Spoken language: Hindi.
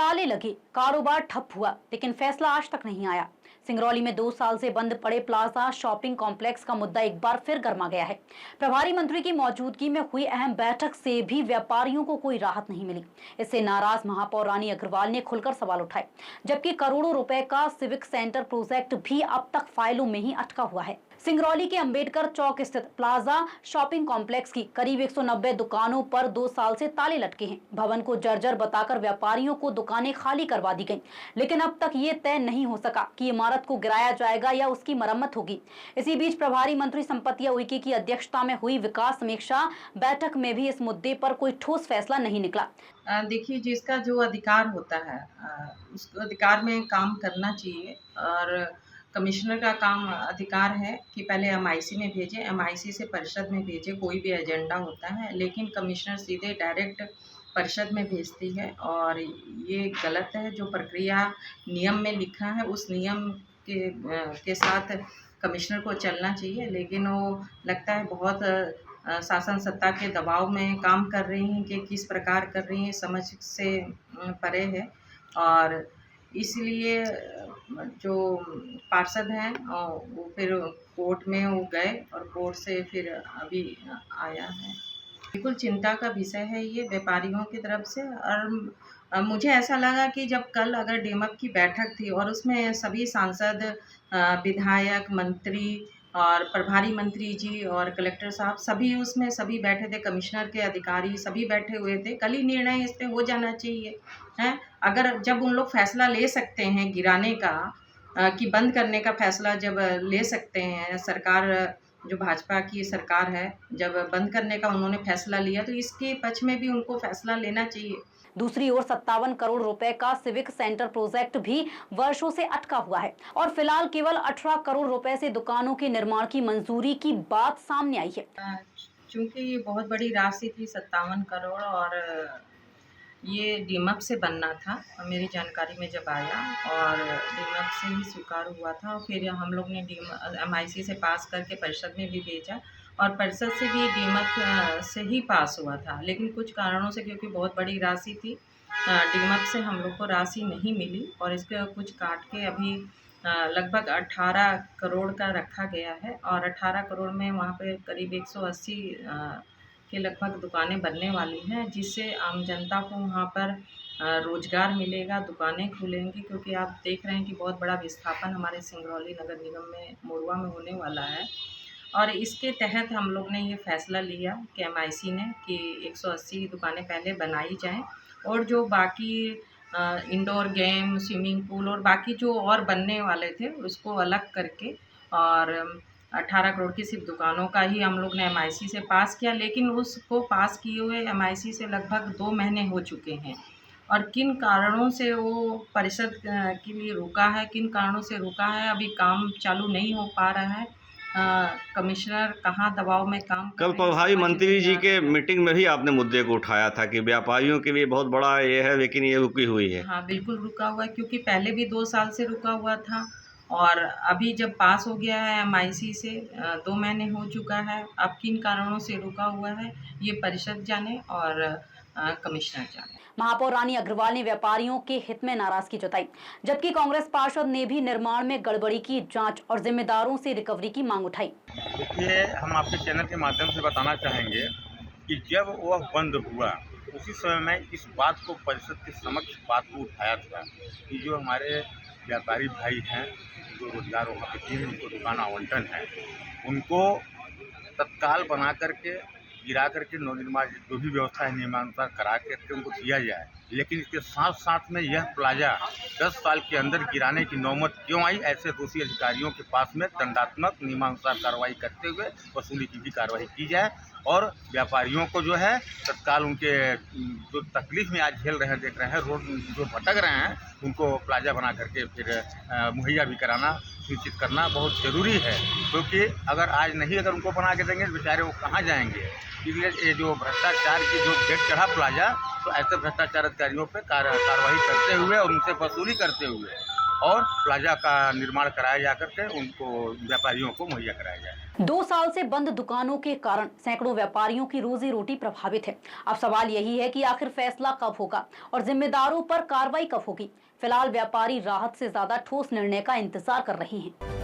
ताले लगे, कारोबार ठप हुआ, लेकिन फैसला आज तक नहीं आया। सिंगरौली में 2 साल से बंद पड़े प्लाजा शॉपिंग कॉम्प्लेक्स का मुद्दा एक बार फिर गर्मा गया है। प्रभारी मंत्री की मौजूदगी में हुई अहम बैठक से भी व्यापारियों को कोई राहत नहीं मिली। इससे नाराज महापौर रानी अग्रवाल ने खुलकर सवाल उठाए, जबकि करोड़ों रुपए का सिविक सेंटर प्रोजेक्ट भी अब तक फाइलों में ही अटका हुआ है। सिंगरौली के अंबेडकर चौक स्थित प्लाजा शॉपिंग कॉम्प्लेक्स की करीब 190 दुकानों पर 2 साल से ताले लटके हैं। भवन को जर्जर बताकर व्यापारियों को दुकानें खाली करवा दी गईं, लेकिन अब तक ये तय नहीं हो सका कि इमारत को गिराया जाएगा या उसकी मरम्मत होगी। इसी बीच प्रभारी मंत्री संपतिया उइके की अध्यक्षता में हुई विकास समीक्षा बैठक में भी इस मुद्दे पर कोई ठोस फैसला नहीं निकला। देखिए, जिसका जो अधिकार होता है उस अधिकार में काम करना चाहिए और कमिश्नर का काम अधिकार है कि पहले एमआईसी में भेजे, एमआईसी से परिषद में भेजे, कोई भी एजेंडा होता है, लेकिन कमिश्नर सीधे डायरेक्ट परिषद में भेजती है और ये गलत है। जो प्रक्रिया नियम में लिखा है उस नियम के साथ कमिश्नर को चलना चाहिए, लेकिन वो लगता है बहुत शासन सत्ता के दबाव में काम कर रही हैं कि किस प्रकार कर रही हैं, समझ से परे है। और इसलिए जो पार्षद हैं वो फिर कोर्ट में वो गए और कोर्ट से फिर अभी आया है। बिल्कुल चिंता का विषय है ये व्यापारियों की तरफ से। और मुझे ऐसा लगा कि जब कल अगर डीमक की बैठक थी और उसमें सभी सांसद, विधायक, मंत्री और प्रभारी मंत्री जी और कलेक्टर साहब सभी बैठे थे, कमिश्नर के अधिकारी सभी बैठे हुए थे। कल ही निर्णय इस पे हो जाना चाहिए है। अगर जब उन लोग फैसला ले सकते हैं गिराने का कि बंद करने का फैसला जब ले सकते हैं, सरकार जो भाजपा की सरकार है, जब बंद करने का उन्होंने फैसला लिया तो इसके पक्ष में भी उनको फैसला लेना चाहिए। दूसरी ओर 57 करोड़ रुपए का सिविक सेंटर प्रोजेक्ट भी वर्षों से अटका हुआ है और फिलहाल केवल 18 करोड़ रुपए से दुकानों के निर्माण की मंजूरी की बात सामने आई है। चूंकि ये बहुत बड़ी राशि थी 57 करोड़ और ये डीमक से बनना था, मेरी जानकारी में जब आया, और डीमक से ही स्वीकार हुआ था और फिर हम लोग ने एमआईसी से पास करके परिषद में भी भेजा और परिषद से भी डीमक से ही पास हुआ था। लेकिन कुछ कारणों से, क्योंकि बहुत बड़ी राशि थी, डीमक से हम लोग को राशि नहीं मिली और इसके कुछ काट के अभी लगभग 18 करोड़ का रखा गया है और 18 करोड़ में वहाँ पे करीब 180 के लगभग दुकानें बनने वाली हैं, जिससे आम जनता को वहाँ पर रोज़गार मिलेगा, दुकानें खुलेंगी। क्योंकि आप देख रहे हैं कि बहुत बड़ा विस्थापन हमारे सिंगरौली नगर निगम में मोरवा में होने वाला है और इसके तहत हम लोग ने ये फ़ैसला लिया कि एमआईसी ने कि 180 दुकानें पहले बनाई जाएं और जो बाकी इंडोर गेम, स्विमिंग पूल और बाकी जो और बनने वाले थे उसको अलग करके और 18 करोड़ की सिर्फ दुकानों का ही हम लोग ने एमआईसी से पास किया। लेकिन उसको पास किए हुए एमआईसी से लगभग 2 महीने हो चुके हैं और किन कारणों से वो परिषद के लिए रुका है, किन कारणों से रुका है, अभी काम चालू नहीं हो पा रहा है। कमिश्नर कहाँ दबाव में काम कर कल प्रभारी मंत्री जी के मीटिंग में भी आपने मुद्दे को उठाया था कि व्यापारियों के लिए बहुत बड़ा ये है, लेकिन ये रुकी हुई है। हाँ, बिल्कुल रुका हुआ है, क्योंकि पहले भी 2 साल से रुका हुआ था और अभी जब पास हो गया है एमआईसी से 2 महीने हो चुका है। अब किन कारणों से रुका हुआ है ये परिषद जाने और कमिश्नर जाने। महापौर रानी अग्रवाल ने व्यापारियों के हित में नाराजगी जताई, जबकि कांग्रेस पार्षद ने भी निर्माण में गड़बड़ी की जांच और जिम्मेदारों से रिकवरी की मांग उठाई। देखिए, हम आपके चैनल के माध्यम से बताना चाहेंगे कि जब वह बंद हुआ उसी समय में इस बात को परिषद के समक्ष बात को उठाया था कि जो हमारे व्यापारी भाई हैं, जो रोजगार वहाँ पे तीन उनको दुकान आवंटन है, उनको तत्काल बना करके गिरा करके नवनिर्माण जो भी व्यवस्था है नियमानुसार करा करके उनको दिया जाए। लेकिन इसके साथ साथ में यह प्लाजा 10 साल के अंदर गिराने की नौबत क्यों आई, ऐसे दोषी अधिकारियों के पास में दंडात्मक नियमानुसार कार्रवाई करते हुए वसूली की भी कार्रवाई की जाए और व्यापारियों को जो है तत्काल उनके जो तकलीफ में आज झेल रहे हैं, देख रहे हैं, रोड जो भटक रहे हैं, उनको प्लाजा बना करके फिर मुहैया भी कराना सुनिश्चित करना बहुत ज़रूरी है। क्योंकि अगर आज नहीं अगर उनको बना के देंगे तो बेचारे वो कहाँ जाएंगे। इसलिए ये जो भ्रष्टाचार की जो गेट चढ़ा प्लाजा, तो ऐसे भ्रष्टाचार अधिकारियों पर कार्रवाई करते हुए और उनसे वसूली करते हुए और प्लाजा का निर्माण कराया जा करके उनको व्यापारियों को मुहैया कराया जाए। 2 साल से बंद दुकानों के कारण सैकड़ों व्यापारियों की रोजी रोटी प्रभावित है। अब सवाल यही है कि आखिर फैसला कब होगा और जिम्मेदारों पर कार्रवाई कब होगी। फिलहाल व्यापारी राहत से ज्यादा ठोस निर्णय का इंतजार कर रहे हैं।